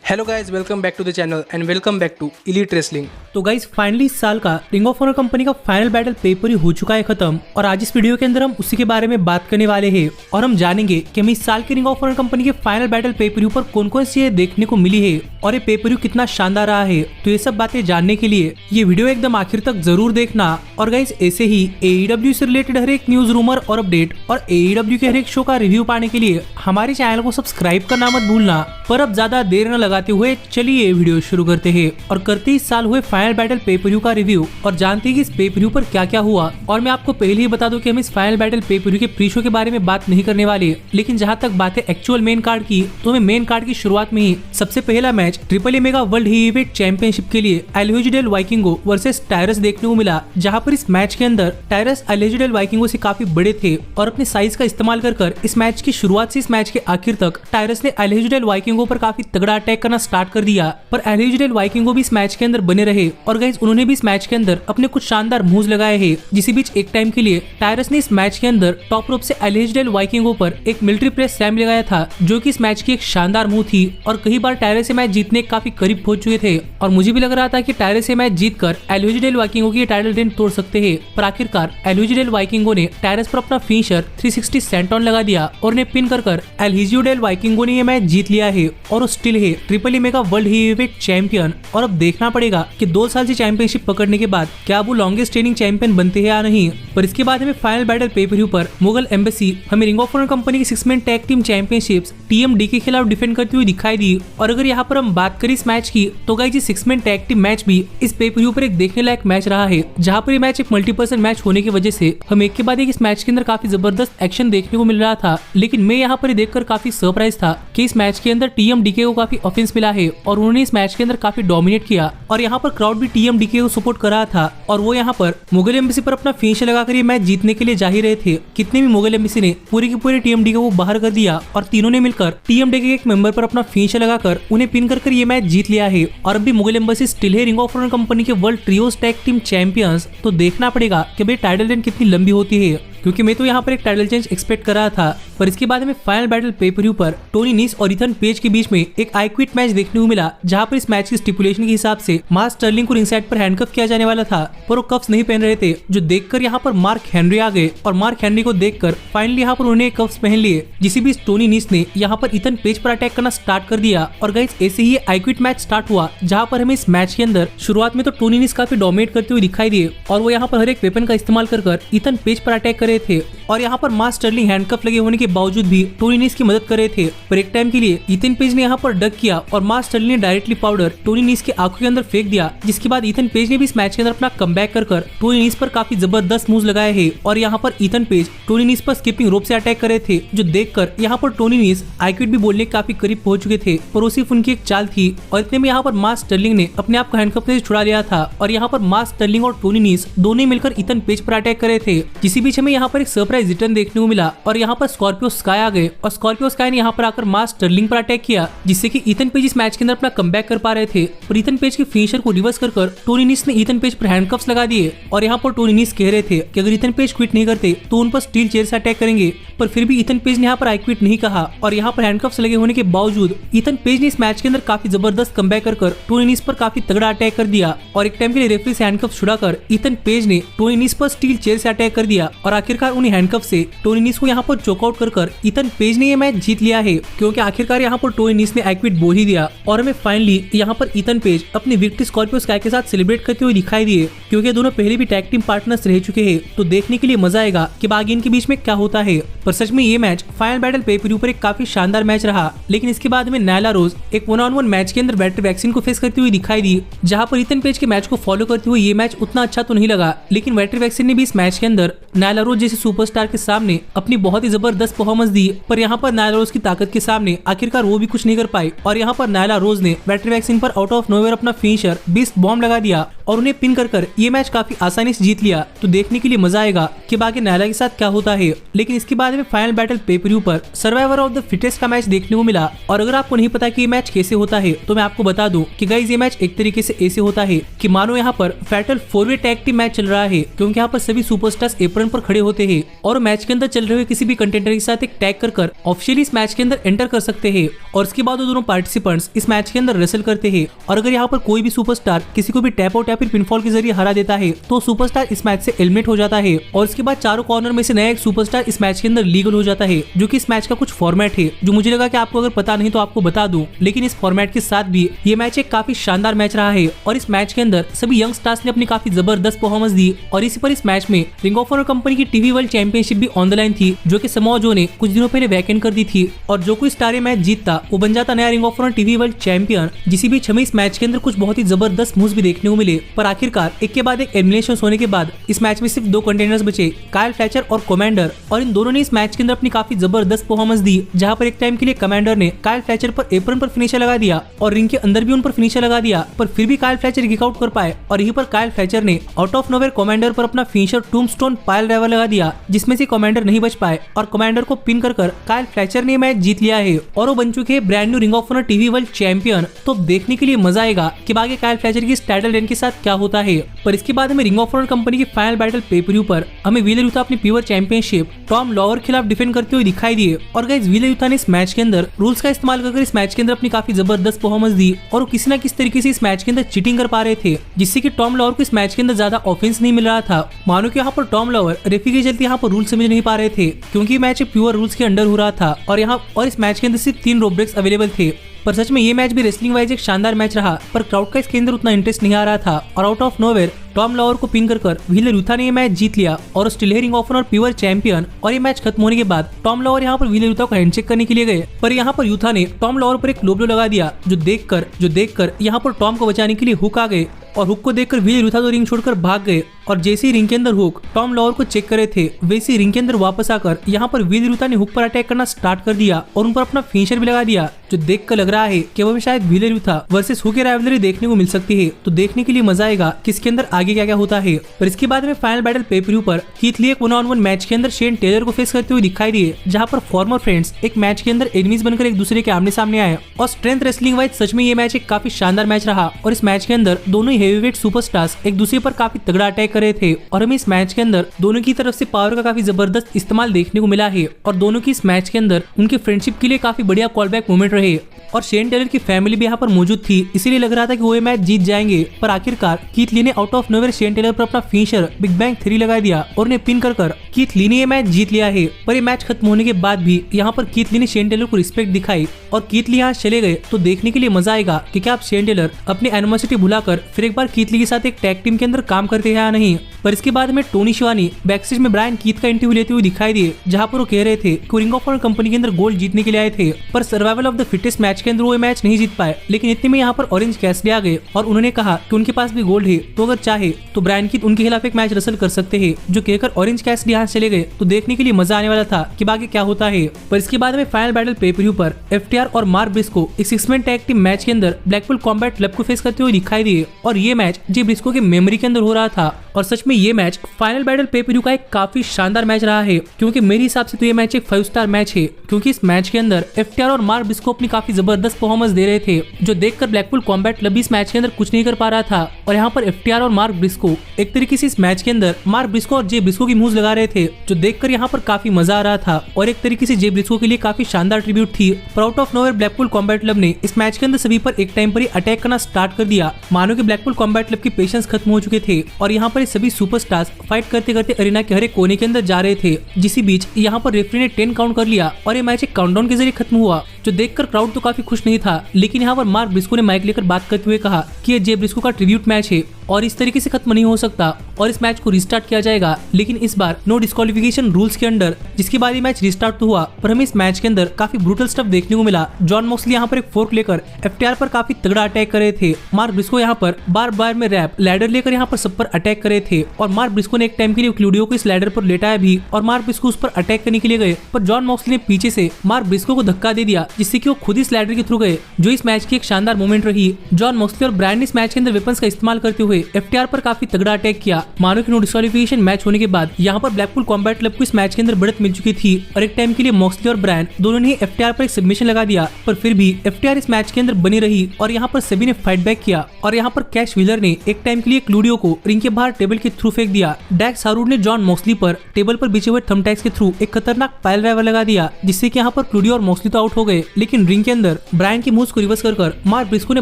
Hello guys, welcome back to the channel and welcome back to elite wrestling. तो guys finally इस साल का ring of honor company का final battle paper हो चुका है खत्म और आज इस वीडियो के अंदर हम उसी के बारे में बात करने वाले हैं और हम जानेंगे कि हमें इस साल के रिंग ऑफ ऑनर कंपनी के फाइनल बैटल पेपर पर कौन कौन सी देखने को मिली है और ये पेपर कितना शानदार रहा है। तो ये सब बातें जानने के लिए ये वीडियो एकदम आखिर तक जरूर देखना। और गाइज ऐसे ही AEW से रिलेटेड हर एक न्यूज रूमर और अपडेट और AEW के हर एक शो का रिव्यू पाने के लिए हमारे चैनल को सब्सक्राइब करना मत भूलना। पर अब ज्यादा देर न लगाते हुए चलिए वीडियो शुरू करते हैं और करते इस साल हुए फाइनल बैटल पेपर का रिव्यू और जानते हैं कि इस पेपर पर क्या क्या हुआ। और मैं आपको पहले ही बता दूं कि हम इस फाइनल बैटल पेपर के प्री शो के बारे में बात नहीं करने वाले, लेकिन जहां तक बात है एक्चुअल मेन कार्ड की, तो हमें मेन कार्ड की शुरुआत में ही सबसे पहला match triple A mega world heavyweight championship के लिए एल्हेजो डेल वाइकिंगो वर्सेस टायरस देखने को मिला। जहां पर इस मैच के अंदर टायरस एल्हेजो डेल वाइकिंगो से काफी बड़े थे और अपने साइज का इस्तेमाल कर इस मैच की शुरुआत से इस मैच के आखिर तक टायरस ने एल्हेजो डेल वाइकिंगो पर काफी तगड़ा अटैक करना स्टार्ट कर दिया। पर एल्हेजो डेल वाइकिंगो भी इस मैच के अंदर बने रहे और गाइस उन्होंने भी इस मैच के अंदर अपने कुछ शानदार मूव्स लगाए हैं, जिसी बीच एक टाइम के लिए टायरस ने इस मैच के अंदर टॉप रोप से एल्हेजो डेल वाइकिंगो पर एक मिलिट्री प्रेस स्लैम लगाया था, जो कि इस मैच की एक शानदार मूव थी और कई बार टायरस से मैच जीतने काफी करीब पहुंच चुके थे और मुझे भी लग रहा था कि टायरस से मैच जीतकर एल्हेजो डेल वाइकिंगो की टाइटल रेन तोड़ सकते हैं। पर आखिरकार एल्हेजो डेल वाइकिंगो ने टायरस पर अपना फिनिशर 360 सेंटॉन लगा दिया और उन्हें पिन कर एल्हेजो डेल वाइकिंगो ने ये मैच जीत लिया है और वो स्टिल है triple A mega world heavyweight champion. और अब देखना पड़ेगा कि 2 साल से चैंपियनशिप पकड़ने के बाद क्या वो लॉन्गेस्ट ट्रेनिंग चैंपियन बनते हैं या नहीं। पर इसके बाद हमें फाइनल बैटल पेपर पर मुगल एम्बेसी हमें रिंग ऑफ ऑनर कंपनी की 6 man tag team championships TMD के खिलाफ डिफेंड करती हुई दिखाई दी। और अगर यहाँ पर हम बात करें इस मैच की, तो गाइस ये 6 मैन टैग टीम मैच भी इस पेपर पर एक देखने लायक मैच रहा है, जहाँ पर ये मैच एक मल्टीपर्सन मैच होने की वजह से हम एक के बाद एक इस मैच के अंदर काफी जबरदस्त एक्शन देखने को मिल रहा था। लेकिन मैं यहाँ पर देखकर काफी सरप्राइज था कि इस मैच के अंदर TMDK को काफी ऑफेंस मिला है और उन्होंने इस मैच के अंदर काफी डोमिनेट किया और यहाँ पर क्राउड भी TMDK को सपोर्ट कर रहा था और वो यहाँ पर मुगल एम्बेसी पर अपना फिनिश लगाकर ये मैच जीतने के लिए जा ही रहे थे। कितने भी मुगल एम्बेसी ने पूरे की पूरे TMDK को बाहर कर दिया और तीनों ने मिलकर TMDK के एक मेंबर पर अपना फिनिश लगाकर उन्हें पिन कर ये मैच जीत लिया है। और अभी मुगल एम्बेसी स्टिल है रिंग ऑफ ऑनर कंपनी के वर्ल्ड ट्रियोस टैग टीम चैंपियंस। तो देखना पड़ेगा कि भाई टाइटल रेन कितनी लंबी होती है, क्योंकि मैं तो यहाँ पर एक टाइटल चेंज एक्सपेक्ट कर रहा था। पर इसके बाद हमें फाइनल बैटल पेपर पर टोनी नीस और इथन पेज के बीच में एक आई क्विट मैच देखने को मिला, जहाँ पर इस मैच की स्टिपुलेशन के हिसाब से मार्क स्टर्लिंग को रिंगसाइड पर हैंडकफ किया जाने वाला था, पर वो कफ्स नहीं पहन रहे थे, जो देखकर यहाँ पर मार्क हेनरी आ गए और मार्क हेनरी को देखकर फाइनली यहाँ पर उन्हें कफ्स पहन लिए, जिसी बीच टोनी नीस ने यहाँ पर इथन पेज पर अटैक करना स्टार्ट कर दिया। और गाइस ऐसे ही आई क्विट मैच स्टार्ट हुआ, जहाँ पर हमें इस मैच के अंदर शुरुआत में तो टोनी नीस काफी डोमिनेट करते हुए दिखाई दिए और वो यहाँ पर हर एक वेपन का इस्तेमाल कर इथन पेज पर अटैक कर रहे थे और यहाँ पर मार्क स्टर्लिंग हैंडकफ लगे होने के बावजूद भी टोनी नीस की मदद कर रहे थे। पर एक टाइम के लिए इथन पेज ने यहाँ पर डक किया और मार्क स्टर्लिंग ने डायरेक्टली पाउडर टोनी नीस की आंखों के अंदर फेंक दिया, जिसके बाद इथन पेज ने भी इस मैच के अंदर अपना कमबैक कर टोनी नीस पर काफी जबरदस्त मूव्स लगाए हैं और यहाँ पर इथन पेज टोनी नीस पर स्किपिंग रोप से अटैक कर रहे थे, जो देखकर यहाँ पर टोनी नीस आई क्विट भी बोलने के काफी करीब पहुंच चुके थे, पर वो सिर्फ उनकी एक चाल थी। और इतने में यहाँ पर मार्क स्टर्लिंग ने अपने आप को हैंडकफ से छुड़ा लिया था और यहाँ पर मार्क स्टर्लिंग और टोनी नीस दोनों मिलकर इथन पेज पर अटैक कर रहे थे, जिसी बीच हमें यहाँ पर एक सरप्राइज रिटर्न देखने को मिला और यहाँ पर स्कॉर्पियो स्काई आ गए और स्कॉर्पियो स्काई ने यहाँ पर आकर मार्क स्टर्लिंग पर अटैक किया, जिससे कि इथन पेज इस मैच के अंदर अपना कमबैक कर पा रहे थे। पर इथन पेज के फिनिशर को रिवर्स कर टोनी नीस ने इथन पेज पर हैंडकफ्स लगा दिए और यहाँ पर टोनी नीस कह रहे थे कि अगर इथन पेज क्विट नहीं करते तो उन पर स्टील चेयर से अटैक करेंगे। पर फिर भी इथन पेज ने यहाँ पर आई क्विट नहीं कहा और यहाँ पर हैंडकफ्स लगे होने के बावजूद इथन पेज ने इस मैच के अंदर काफी जबरदस्त कमबैक कर टोनी नीस पर काफी तगड़ा अटैक कर दिया और एक टाइम के लिए रेफरी से हैंडकफ्स छुड़ाकर इथन पेज ने टोनी नीस पर स्टील चेयर से अटैक कर दिया और आखिरकार उन्हें हैंडकफ से टोनी नीस को यहाँ पर चॉकआउट कर इथन पेज ने ये मैच जीत लिया है, क्योंकि आखिरकार यहाँ पर टोनी नीस ने आई क्विट बोल ही दिया। और हमें फाइनली यहाँ पर इथन पेज अपनी विक्ट्री स्कॉर्पियो स्काई के साथ सेलिब्रेट करते हुए दिखाई दिए, क्योंकि दोनों पहले भी टैग टीम पार्टनर्स रह चुके हैं। तो देखने के लिए मजा आएगा कि आगे इनके बीच में क्या होता है। पर सच में ये मैच फाइनल बैटल पेपर पर एक काफी शानदार मैच रहा, लेकिन इसके बाद हमें नायला रोज एक 1-on-1 मैच के अंदर वेटर वैक्सीन को फेस करती हुई दिखाई दी, जहाँ पर इथन पेज के मैच को फॉलो करते हुए ये मैच उतना अच्छा तो नहीं लगा, लेकिन वेटर वैक्सीन ने भी इस मैच के अंदर नायला रोज जैसे सुपरस्टार के सामने अपनी बहुत ही जबरदस्त परफॉर्मेंस दी। पर यहाँ पर नायला रोज की ताकत के सामने आखिरकार वो भी कुछ नहीं कर पाई और यहाँ पर नायला रोज ने वेटर वैक्सीन पर आउट ऑफ नोवेयर अपना फिनिशर बीस्ट बॉम्ब लगा दिया और उन्हें पिन कर ये मैच काफी आसानी से जीत लिया। तो देखने के लिए मजा आएगा कि बाकी नायला के साथ क्या होता है। लेकिन इसके बाद में फाइनल बैटल पेपर पर सर्वाइवर ऑफ द फिटेस्ट का मैच देखने को मिला। और अगर आपको नहीं पता कि ये मैच कैसे होता है तो मैं आपको बता दूं कि गाइस ये मैच एक तरीके से ऐसे होता है कि मानो यहाँ पर फैटल 4-वे टैग टीम मैच चल रहा है, क्योंकि यहाँ पर सभी सुपरस्टार्स एप्रन पर खड़े होते हैं और मैच के अंदर चल रहे हुए किसी भी कंटेंडर के साथ एक टैग कर ऑफिशियली इस मैच के अंदर एंटर कर सकते हैं। और उसके बाद वो दोनों पार्टिसिपेंट्स इस मैच के अंदर रेसल करते हैं। और अगर यहाँ पर कोई भी सुपरस्टार किसी को भी टैप आउट या फिर पिनफॉल के जरिए हरा देता है तो सुपरस्टार इस मैच से एलिमिनेट हो जाता है। और उसके बाद चारों कॉर्नर में से नया एक सुपरस्टार इस मैच के अंदर लीगल हो जाता है, जो कि इस मैच का कुछ फॉर्मेट है जो मुझे लगा कि आपको अगर पता नहीं तो आपको बता दूं। लेकिन इस फॉर्मेट के साथ भी ये मैच एक काफी शानदार मैच रहा है और इस मैच के अंदर सभी यंग स्टार्स ने अपनी काफी जबरदस्त परफॉर्मेंस दी। और इसी पर इस मैच में रिंग ऑफ ऑनर कंपनी की टीवी वर्ल्ड चैंपियनशिप भी ऑन द लाइन थी, जो कि समोआ जो ने कुछ दिनों पहले वैकेंट कर दी थी। और जो कोई स्टार मैच जीतता वो बन जाता नया ring of honor TV world champion. जिसी बीच हमें इस मैच के अंदर कुछ बहुत ही जबरदस्त मूव्स भी देखने को मिले। पर आखिरकार एक के बाद एक एलिमिनेशन होने के बाद इस मैच में सिर्फ 2 कंटेंडर्स बचे, काइल फ्लेचर और कमांडर। और इन दोनों ने इस मैच के अंदर अपनी काफी जबरदस्त परफॉर्मेंस दी, जहां पर एक टाइम के लिए कमांडर ने काइल फ्लेचर पर एप्रन पर फिनिशर लगा दिया और रिंग के अंदर भी उन पर फिनिशर लगा दिया। पर फिर भी काइल फ्लेचर किक आउट कर पाए और यहीं पर काइल फ्लेचर ने आउट ऑफ नोवेयर कमांडर पर अपना फिनिशर टूम्बस्टोन पाइल ड्राइवर लगा दिया, जिसमें से कमांडर नहीं बच पाए और कमांडर को पिन कर काइल फ्लेचर ने मैच जीत लिया है और वो बन चुके हैं brand new ring of honor TV world champion. तो देखने के लिए मजा आएगा कि बाकी काइल फ्लेचर की टाइटल रेन के साथ क्या होता है। पर इसके बाद हमें रिंग ऑफ ऑनर कंपनी के फाइनल बैटल पेपर पर हमें व्हीलर यूथा अपनी प्योर चैंपियनशिप टॉम लॉवर खिलाफ डिफेंड करते हुए दिखाई दिए। और गाइस व्हीलर यूथा ने इस मैच के अंदर रूल्स का इस्तेमाल कर इस मैच के अंदर अपनी काफी जबरदस्त परफॉर्मेंस दी और वो किसी न किसी तरीके से इस मैच के अंदर चीटिंग कर पा रहे थे, जिससे कि टॉम लॉवर को इस मैच के अंदर ज्यादा ऑफेंस नहीं मिल रहा था। मानो कि यहाँ पर टॉम लॉवर रेफरी के चलते यहाँ पर रूल समझ नहीं पा रहे थे, क्योंकि मैच प्योर रूल्स के अंडर हो रहा था और इस मैच के अंदर सिर्फ 3 रोप ब्रेक्स अवेलेबल थे। पर सच में ये मैच भी रेसलिंग वाइज एक शानदार मैच रहा, पर क्राउड का इसके अंदर उतना इंटरेस्ट नहीं आ रहा था। और out of nowhere Tom Lawlor को पिन कर व्हीलर यूथा ने ये मैच जीत लिया और स्टिल है ring of honor pure champion. और ये मैच खत्म होने के बाद टॉम लॉवर यहाँ पर व्हीलर यूथा को हैंडशेक करने के लिए गए, पर यहाँ पर यूथा ने टॉम लॉवर पर एक लो ब्लो लगा दिया, जो देखकर यहाँ पर टॉम को बचाने के लिए हुक आ गए। और हुक को देखकर व्हीलर यूथा तो रिंग छोड़कर भाग गए। और जैसे ही रिंग के अंदर हुक टॉम लॉवर को चेक करे थे, वैसे ही रिंग के अंदर वापस आकर यहाँ पर व्हीलर यूथा ने हुक पर अटैक करना स्टार्ट कर दिया और उन पर अपना फिनिशर भी लगा दिया, जो देखकर लग रहा है कि वो शायद व्हीलर यूथा वर्सेस हुक की राइवलरी देखने को मिल सकती है। तो देखने के लिए मजा आएगा कि इसके अंदर आगे क्या क्या होता है। पर इसके बाद में फाइनल बैटल पेपर पर कीथ ली एक 1-on-1 मैच के अंदर शेन टेलर को फेस करते हुए दिखाई दिए, जहाँ पर फॉर्मर फ्रेंड्स एक मैच के अंदर एनिमीज बनकर एक दूसरे के आमने सामने आए। और स्ट्रेंथ रेसलिंग वाइज सच में ये मैच एक काफी शानदार मैच रहा और इस मैच के अंदर दोनों ही हेवीवेट सुपरस्टार्स एक दूसरे पर काफी तगड़ा अटैक कर रहे थे। और हमें इस मैच के अंदर दोनों की तरफ से पावर का काफी जबरदस्त इस्तेमाल देखने को मिला है और दोनों की इस मैच के अंदर उनकी फ्रेंडशिप के लिए काफी बढ़िया कॉल बैक मोमेंट रहे। और शेन टेलर की फैमिली भी यहाँ पर मौजूद थी, इसीलिए लग रहा था कि वो ये मैच जीत जाएंगे। पर आखिरकार कीथ ली ने out of nowhere Shane Taylor पर अपना फिनिशर बिग बैंग 3 लगा दिया और उन्हें पिन कर कीथ ली ने ये मैच जीत लिया है। पर ये मैच खत्म होने के बाद भी यहाँ पर कीथ ली ने शेन टेलर को रिस्पेक्ट दिखाई और कीथ ली यहाँ चले गए। तो देखने के लिए मजा आएगा कि क्या आप शेन टेलर अपनी एनिमोसिटी भुलाकर फिर एक बार कीथ ली के साथ एक टैग टीम के अंदर काम करते हैं या नहीं। पर इसके बाद में टोनी शिवानी बैकस्टेज में ब्रायन कीथ का इंटरव्यू लेते हुए दिखाई दिए, जहाँ पर वो कह रहे थे कि रिंग ऑफ ऑनर कंपनी के अंदर गोल्ड जीतने के लिए आए थे, पर survival of the fittest match के अंदर वो मैच नहीं जीत पाए। लेकिन इतने में यहाँ पर ऑरेंज कैसिडी आ गए और उन्होंने कहा कि उनके पास भी गोल्ड है, तो अगर चाहे तो ब्रायन कीथ उनके खिलाफ एक मैच रसल कर सकते हैं। जो कहकर ऑरेंज कैसिडी यहाँ चले गए। तो देखने के लिए मजा आने वाला था कि बाकी क्या होता है। पर इसके बाद में फाइनल बैटल पेपर पर FTR और मार्क ब्रिस्को एक 6-मैन टैग टीम मैच के अंदर ब्लैकपूल कॉम्बैट क्लब को फेस करते हुए दिखाई दिए और ये मैच जे ब्रिस्को के मेमोरी के अंदर हो रहा था। और सच में ये मैच फाइनल बैटल पेपर का एक काफी शानदार मैच रहा है, क्योंकि मेरे हिसाब से तो ये मैच एक 5 स्टार मैच है, क्योंकि इस मैच के अंदर FTR और मार्क ब्रिस्को अपनी काफी जबरदस्त परफॉर्मेंस दे रहे थे, जो देखकर ब्लैकपूल कॉम्बैट क्लब इस मैच के अंदर कुछ नहीं कर पा रहा था। और यहाँ पर FTR और मार्क ब्रिस्को एक तरीके से इस मैच के अंदर मार्क ब्रिस्को और जे ब्रिस्को की मूव्स लगा रहे थे, जो देखकर यहाँ पर काफी मजा आ रहा था और एक तरीके से जे ब्रिस्को के लिए काफी शानदार ट्रिब्यूट थी। पर out of nowhere Blackpool combat club ने इस मैच के अंदर सभी पर एक टाइम पर ही अटैक करना स्टार्ट कर दिया, मानो कि ब्लैकपूल कॉम्बैट क्लब की पेशेंस खत्म हो चुके थे और यहाँ पर सभी सुपरस्टार्स फाइट करते करते अरीना के हर एक कोने के अंदर जा रहे थे। जिसी बीच यहाँ पर रेफरी ने 10 काउंट कर लिया और ये मैच एक काउंटडाउन के जरिए खत्म हुआ, जो देखकर क्राउड तो काफी खुश नहीं था। लेकिन यहाँ पर मार्क ब्रिस्को ने माइक लेकर बात करते हुए कहा कि ये जे ब्रिस्को का ट्रिब्यूट मैच है और इस तरीके से खत्म नहीं हो सकता और इस मैच को रिस्टार्ट किया जाएगा, लेकिन इस बार नो डिस्क्वालिफिकेशन रूल्स के अंडर। जिसके बाद ये मैच रिस्टार्ट तो हुआ, पर हमें इस मैच के अंदर काफी ब्रूटल स्टफ देखने को मिला। जॉन मॉक्सली यहाँ पर एक फोर्क लेकर FTR पर काफी तगड़ा अटैक कर रहे थे। मार्क ब्रिस्को यहाँ पर बार में रैप लैडर लेकर यहाँ पर सब पर अटैक कर रहे थे और मार्क ब्रिस्को ने एक टाइम के लिए क्लूडियो को इस लैडर पर लेटाया भी और मार्क ब्रिस्को उस पर अटैक करने के लिए गए, पर जॉन मॉक्सली ने पीछे से मार्क ब्रिस्को को धक्का दे दिया, जिससे कि वो खुद ही स्लाइडर के थ्रू गए, जो इस मैच की एक शानदार मोमेंट रही। जॉन मॉक्सली और ब्रायन ने इस मैच के अंदर वेपन्स का इस्तेमाल करते हुए FTR पर काफी तगड़ा अटैक किया। मानो कि नो डिस्क्वालिफिकेशन मैच होने के बाद यहाँ पर ब्लैकपूल कॉम्बैट क्लब को इस मैच के अंदर बढ़त मिल चुकी थी और एक टाइम के लिए मॉक्सली और ब्रायन दोनों ने FTR पर एक सबमिशन लगा दिया, पर फिर भी FTR इस मैच के अंदर बनी रही और यहाँ पर सभी ने फाइट बैक किया और यहाँ पर कैश व्हीलर ने एक टाइम के लिए क्लूडियो को रिंग के बाहर टेबल के थ्रू फेंक दिया। डैक्स हारूड ने जॉन मॉक्सली पर टेबल पर बिछे हुए थंबटैग्स के थ्रू एक खतरनाक पाइल ड्राइवर लगा दिया, जिससे कि यहाँ पर क्लूडियो और मॉक्सली तो आउट हो गए, लेकिन रिंग के अंदर ब्रायन की मूव्स को रिवर्स कर मार्क ब्रिस्को ने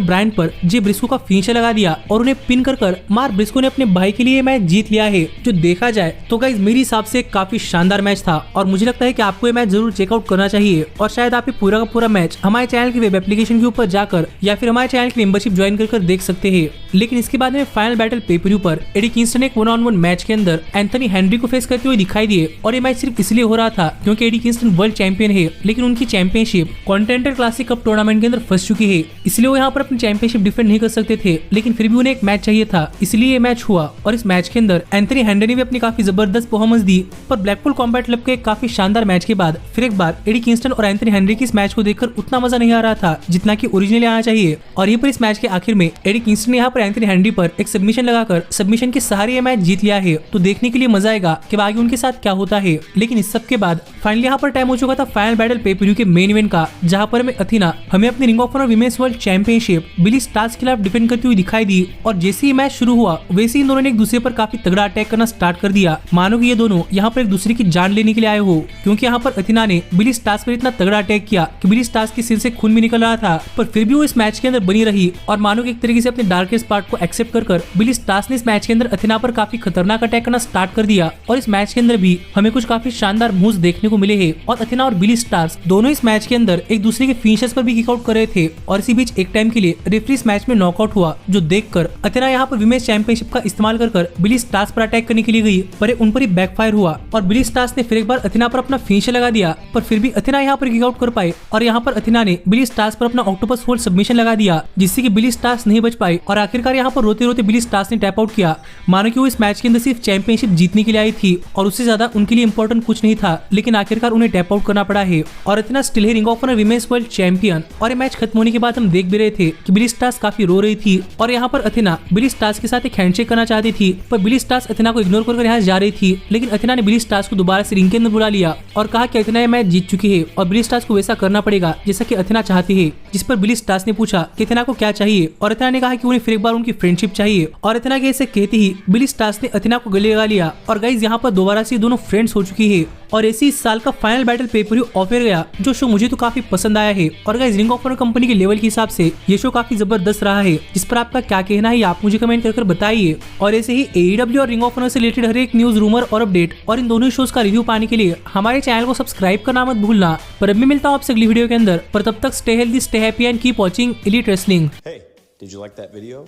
ब्रायन पर जे ब्रिस्को का फिनिशर लगा दिया और उन्हें पिन कर मार्क ब्रिस्को ने अपने भाई के लिए मैच जीत लिया है। जो देखा जाए तो गाइस मेरे हिसाब से काफी शानदार मैच था और मुझे लगता है कि आपको ये मैच जरूर चेकआउट करना चाहिए और शायद आप ये पूरा का पूरा मैच हमारे चैनल की वेब एप्लीकेशन के ऊपर जाकर या फिर हमारे चैनल की मेंबरशिप ज्वाइन कर देख सकते हैं। लेकिन इसके बाद में फाइनल बैटल पेपर पर एडी किंगस्टन एक 1-on-1 मैच के अंदर एंथनी हेनरी को फेस करते हुए दिखाई दिए और ये मैच सिर्फ इसलिए हो रहा था क्योंकि एडी किंगस्टन वर्ल्ड चैंपियन है, लेकिन उनकी championship continental classic cup tournament के अंदर फंस चुकी है, इसलिए वो यहाँ पर अपनी चैंपियनशिप डिफेंड नहीं कर सकते थे। लेकिन फिर भी उन्हें एक मैच चाहिए था, इसलिए ये मैच हुआ और इस मैच के अंदर एंथनी हेनरी ने भी अपनी काफी जबरदस्त परफॉर्मेंस दी। पर ब्लैकपूल कॉम्बैट क्लब के काफी शानदार मैच के बाद फिर एक बार एडी किंगस्टन और एंथनी हेनरी की इस मैच को देखकर उतना मजा नहीं आ रहा था जितना कि ओरिजिनली आना चाहिए। और ये पर इस मैच के आखिर में एडी किंगस्टन ने यहाँ पर एंथनी हेनरी पर एक सबमिशन लगाकर सबमिशन के सहारे ये मैच जीत लिया है। तो देखने के लिए मजा आएगा कि आगे उनके साथ क्या होता है। लेकिन इस सब के बाद फाइनली यहाँ पर टाइम हो चुका था फाइनल बैटल पेपर के मेन इवेंट का, जहाँ पर हमें अथीना हमें अपनी ring of honor women's world championship Billie Starkz के खिलाफ डिफेंड करती हुई दिखाई दी। और जैसे ही मैच शुरू हुआ वैसे ही इन दोनों ने एक दूसरे पर काफी तगड़ा अटैक करना स्टार्ट कर दिया, मानो कि ये दोनों यहाँ पर एक दूसरे की जान लेने के लिए आए हो, क्योंकि यहाँ पर अथीना ने बिली स्टार्स पर इतना तगड़ा अटैक किया कि बिली स्टार्स के सिर से खून भी निकल रहा था, पर फिर भी वो इस मैच के अंदर बनी रही और मानो कि एक तरीके से अपने डार्केस्ट पार्ट को एक्सेप्ट कर बिली स्टार्स ने इस मैच के अंदर अथीना पर काफी खतरनाक अटैक करना स्टार्ट कर दिया। और इस मैच के अंदर भी हमें कुछ काफी शानदार मूव्स देखने को मिले हैं और अथीना और बिली स्टार्स दोनों इस मैच के अंदर एक दूसरे के फिनिशर्स पर भी किक आउट कर रहे थे। और इसी बीच एक टाइम के लिए रेफरी इस मैच में नॉकआउट हुआ, जो देखकर अथीना यहाँ पर विमेंस चैंपियनशिप का इस्तेमाल कर बिली स्टार्स पर अटैक करने के लिए गई, पर उन पर ही बैकफायर हुआ और बिली स्टार्स ने फिर एक बार अथीना पर अपना फिनिशर लगा दिया, पर फिर भी अथीना यहाँ पर किक आउट कर पाए और यहाँ पर अथीना ने बिली स्टार्स पर अपना ऑक्टोपस होल्ड सबमिशन लगा दिया, जिससे कि बिली स्टार्स नहीं बच पाई और आखिरकार यहाँ पर रोते रोते बिली स्टार्स ने टैप आउट किया, मानो कि वो इस मैच के अंदर सिर्फ चैंपियनशिप जीतने के लिए आई थी और उससे ज्यादा उनके लिए इंपॉर्टेंट कुछ नहीं था। लेकिन आखिरकार उन्हें टैप आउट करना पड़ा है और अथीना स्टिल है ring of honor women's world champion. और ये मैच खत्म होने के बाद हम देख भी रहे थे कि बिली स्टार्स काफी रो रही थी और यहाँ पर अथीना बिली स्टार्स के साथ एक हैंडशेक करना चाहती थी, पर बिली स्टार्स अथीना को इग्नोर कर यहाँ जा रही थी। लेकिन अथीना ने बिली स्टार्स को दोबारा से रिंग के अंदर बुला लिया और कहा कि अथीना ये मैच जीत चुकी है और बिली स्टार्स को वैसा करना पड़ेगा जैसा कि अथीना चाहती है। जिस पर बिली स्टार्स ने पूछा कि अथीना को क्या चाहिए और अथीना ने कहा कि उन्हें फिर एक बार उनकी फ्रेंडशिप चाहिए और अथीना के ऐसे कहते ही बिली स्टार्स ने अथीना को गले लगा लिया और गाइस यहाँ पर दोबारा से दोनों फ्रेंड्स हो चुकी है। और ऐसी इस साल का फाइनल बैटल पेपर ऑफर गया, जो शो मुझे तो काफी पसंद आया है और guys ring of honor company के लेवल के हिसाब से ये शो काफी जबरदस्त रहा है। जिस पर आपका क्या कहना है आप मुझे कमेंट कर बताइए। और ऐसे ही AEW और रिंग ऑफ ऑनर से रिलेटेड हर एक न्यूज, रूमर और अपडेट और इन दोनों शोज का रिव्यू पाने के लिए हमारे चैनल को सब्सक्राइब करना मत भूलना। पर अब मैं मिलता हूँ आपसे अगली वीडियो के अंदर, पर तब तक stay healthy, stay happy and keep watching elite wrestling. Hey, did you like that video?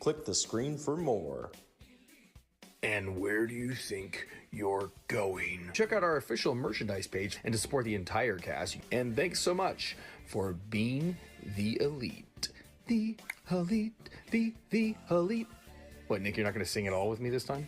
Click the screen for more. And where do you think you're going? Check out our official merchandise page and to support the entire cast. And thanks so much for being the elite. The elite, the elite. What, Nick, you're not going to sing it all with me this time?